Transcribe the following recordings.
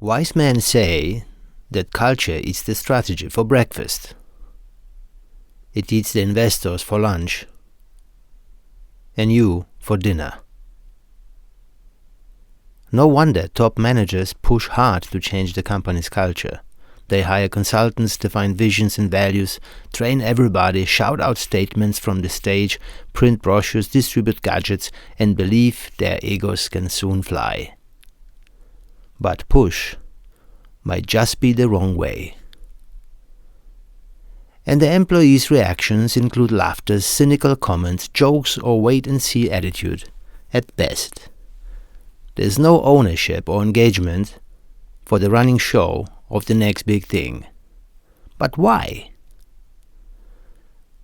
Wise men say that culture eats the strategy for breakfast. It eats the investors for lunch, and you for dinner. No wonder top managers push hard to change the company's culture. They hire consultants, define visions and values, train everybody, shout out statements from the stage, print brochures, distribute gadgets, and believe their egos can soon fly. But push might just be the wrong way. And the employees' reactions include laughter, cynical comments, jokes, or wait-and-see attitude, at best. There's no ownership or engagement for the running show of the next big thing. But why?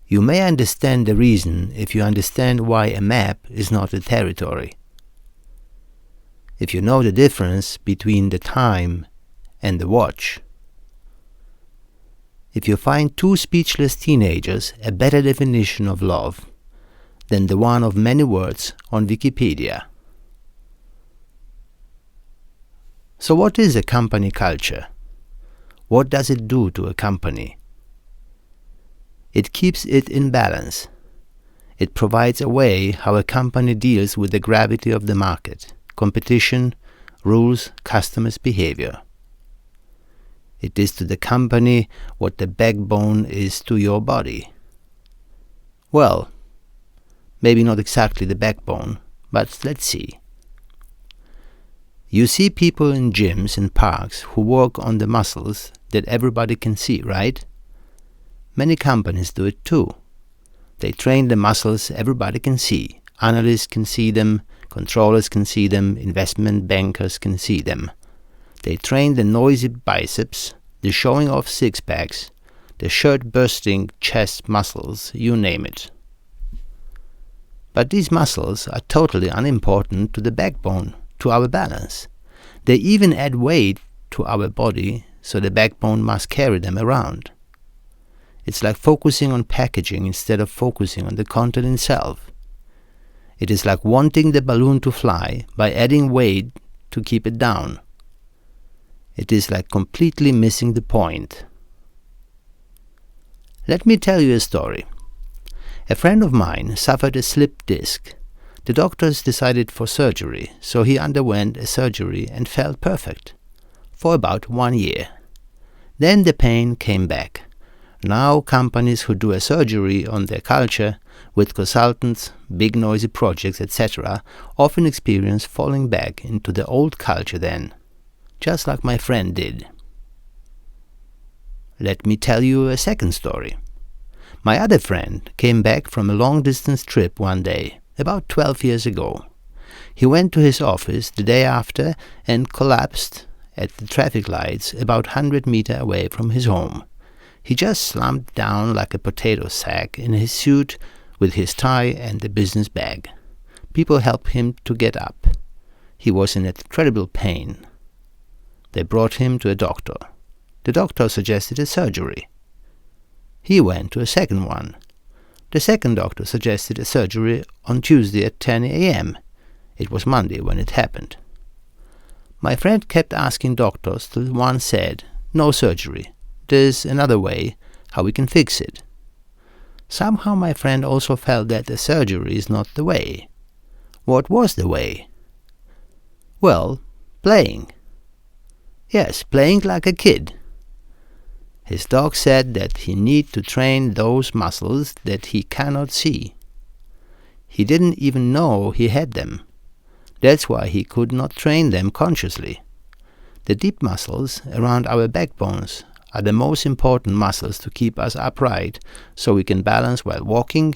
You may understand the reason if you understand why a map is not a territory. If you know the difference between the time and the watch. If you find two speechless teenagers a better definition of love than the one of many words on Wikipedia. So what is a company culture? What does it do to a company? It keeps it in balance. It provides a way how a company deals with the gravity of the market, competition, rules, customers' behavior. It is to the company what the backbone is to your body. Well, maybe not exactly the backbone, but let's see. You see people in gyms and parks who work on the muscles that everybody can see, right? Many companies do it too. They train the muscles everybody can see. Analysts can see them, controllers can see them, investment bankers can see them. They train the noisy biceps, the showing off six-packs, the shirt-bursting chest muscles, you name it. But these muscles are totally unimportant to the backbone, to our balance. They even add weight to our body, so the backbone must carry them around. It's like focusing on packaging instead of focusing on the content itself. It is like wanting the balloon to fly by adding weight to keep it down. It is like completely missing the point. Let me tell you a story. A friend of mine suffered a slipped disc. The doctors decided for surgery, so he underwent a surgery and felt perfect for about 1 year. Then the pain came back. Now companies who do a surgery on their culture with consultants, big noisy projects, etc. often experience falling back into the old culture then, just like my friend did. Let me tell you a second story. My other friend came back from a long-distance trip one day, about 12 years ago. He went to his office the day after and collapsed at the traffic lights about 100 meters away from his home. He just slumped down like a potato sack in his suit with his tie and the business bag. People helped him to get up. He was in incredible pain. They brought him to a doctor. The doctor suggested a surgery. He went to a second one. The second doctor suggested a surgery on Tuesday at 10 a.m. It was Monday when it happened. My friend kept asking doctors till one said, "No surgery. There's another way how we can fix it." Somehow my friend also felt that the surgery is not the way. What was the way? Well, playing. Yes, playing like a kid. His doc said that he need to train those muscles that he cannot see. He didn't even know he had them. That's why he could not train them consciously. The deep muscles around our backbones are the most important muscles to keep us upright so we can balance while walking,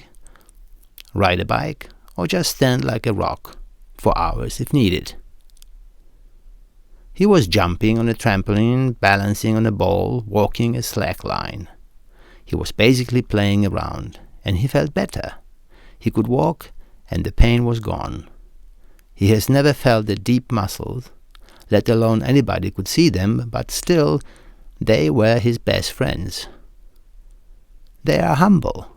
ride a bike, or just stand like a rock for hours if needed. He was jumping on a trampoline, balancing on a ball, walking a slack line. He was basically playing around, and he felt better. He could walk, and the pain was gone. He has never felt the deep muscles, let alone anybody could see them, but still, they were his best friends. They are humble.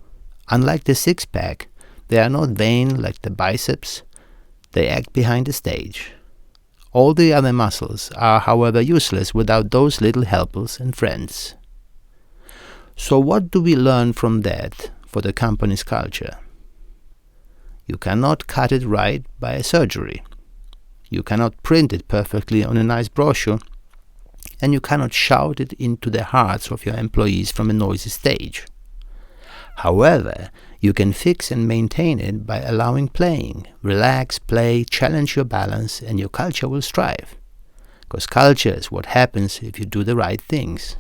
Unlike the six-pack, they are not vain like the biceps. They act behind the stage. All the other muscles are, however, useless without those little helpers and friends. So what do we learn from that for the company's culture? You cannot cut it right by a surgery. You cannot print it perfectly on a nice brochure, and you cannot shout it into the hearts of your employees from a noisy stage. However, you can fix and maintain it by allowing playing. Relax, play, challenge your balance, and your culture will strive. Because culture is what happens if you do the right things.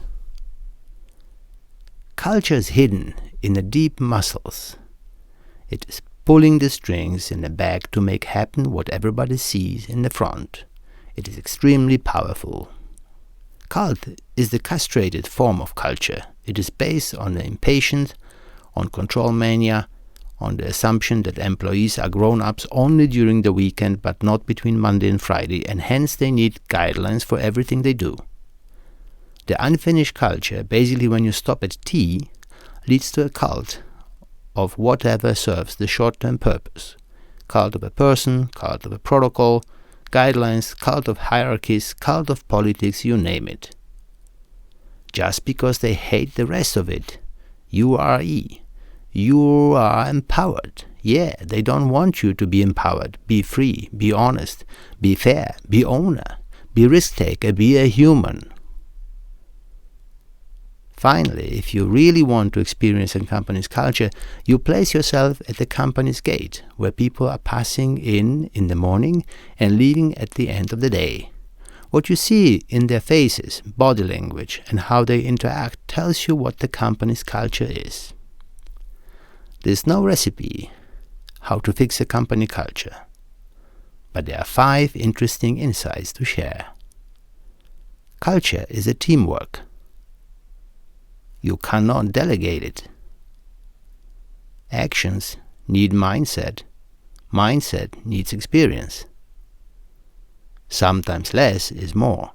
Culture is hidden in the deep muscles. It is pulling the strings in the back to make happen what everybody sees in the front. It is extremely powerful. Cult is the castrated form of culture. It is based on the impatience, on control mania, on the assumption that employees are grown-ups only during the weekend but not between Monday and Friday, and hence they need guidelines for everything they do. The unfinished culture, basically when you stop at T, leads to a cult of whatever serves the short-term purpose. Cult of a person, cult of a protocol, guidelines, cult of hierarchies, cult of politics, you name it. Just because they hate the rest of it, U-R-E. You are empowered. Yeah, they don't want you to be empowered. Be free, be honest, be fair, be owner, be risk-taker, be a human. Finally, if you really want to experience a company's culture, you place yourself at the company's gate, where people are passing in the morning and leaving at the end of the day. What you see in their faces, body language, and how they interact tells you what the company's culture is. There's no recipe how to fix a company culture, but there are 5 interesting insights to share. Culture is a teamwork. You cannot delegate it. Actions need mindset. Mindset needs experience. Sometimes less is more.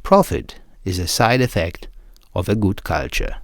Profit is a side effect of a good culture.